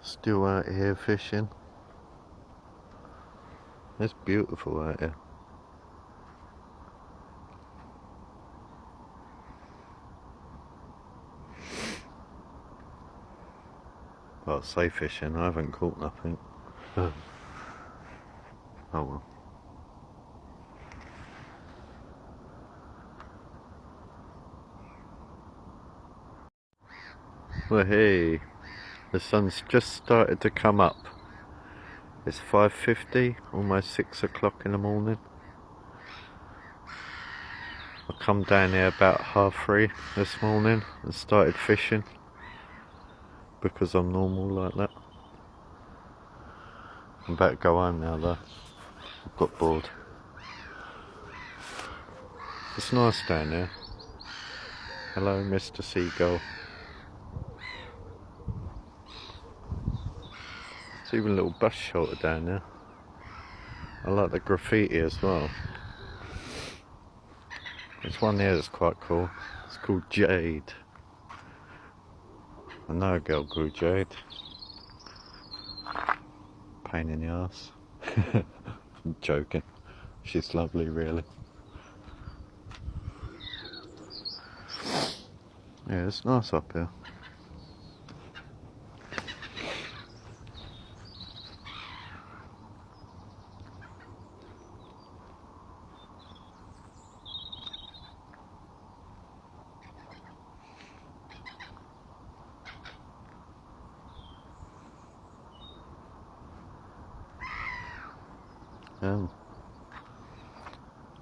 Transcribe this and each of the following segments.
Still out here fishing. It's beautiful out here. Well, I say fishing, I haven't caught nothing. Oh well. Well, hey, the sun's just started to come up. It's 5:50, almost 6 o'clock in the morning. I come down here about 3:30 this morning and started fishing because I'm normal like that. I'm about to go home now though. I've got bored. It's nice down there. Hello, Mr. Seagull. There's even a little bus shelter down there. I like the graffiti as well. There's one here that's quite cool. It's called Jade. I know a girl called Jade. Pain in the ass. I'm joking. She's lovely, really. Yeah, it's nice up here.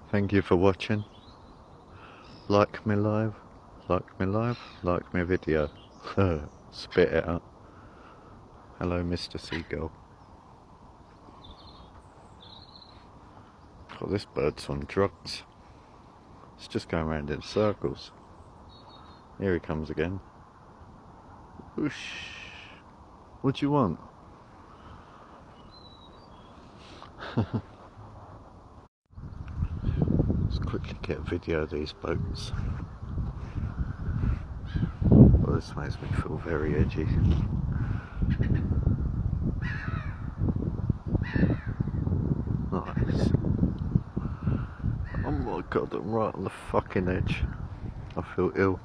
Thank you for watching. Like me live, like me video. Spit it up. Hello, Mr. Seagull. God, this bird's on drugs. It's just going around in circles. Here he comes again. Whoosh. What do you want? Let's quickly get a video of these boats. Well, this makes me feel very edgy. Nice. Oh my god, I'm right on the fucking edge. I feel ill.